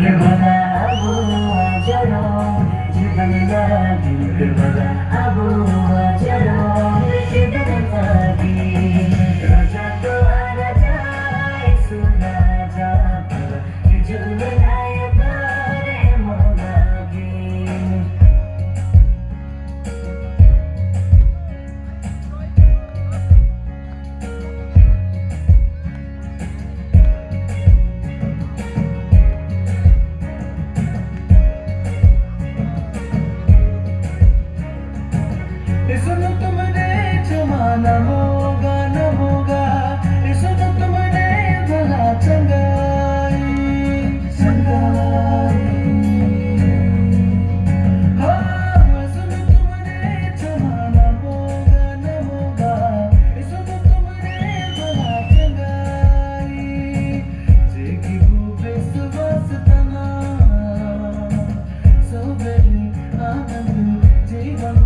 भला अबो जरो जीवन लागी भला अबो जरो जीवन लागी राजा तो राजा सुना जा जुले आए तारे मोलागी सुनो तुमने जमाना मोगा न मोगा सुनो तुमने भला चंगाई चंगाई हाँ सुनो तुमने जमाना मोगा न मोगा सुनो तुमने भला चंगाई जेकी भूपे सुवासतना सोबेरी आनंद जीवन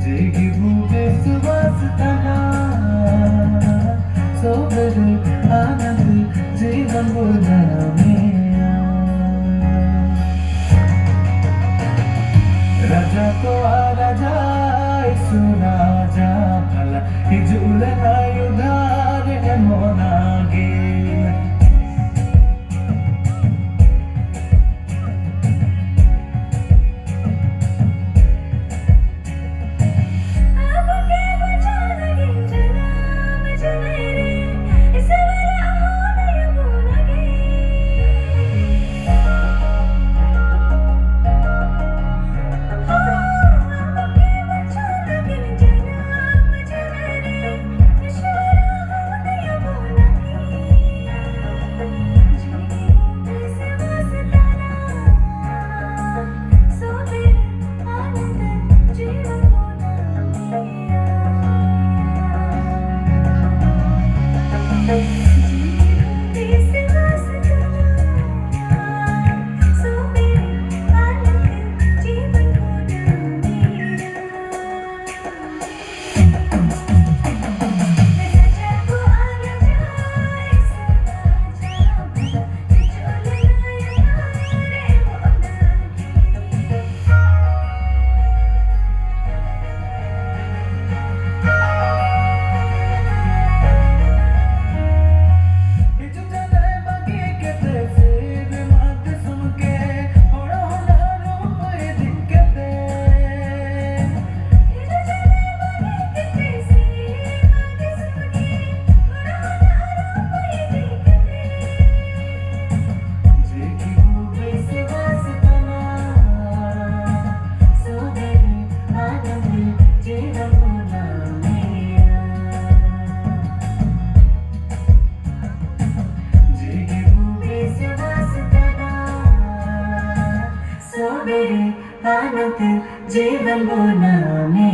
जेगी भूपे सुवासतना सोबर आनंद जीवन बोला में राजा तो राजा सुराजा भला हिजुलना युधार मोनागे आनंद जीवन बोला में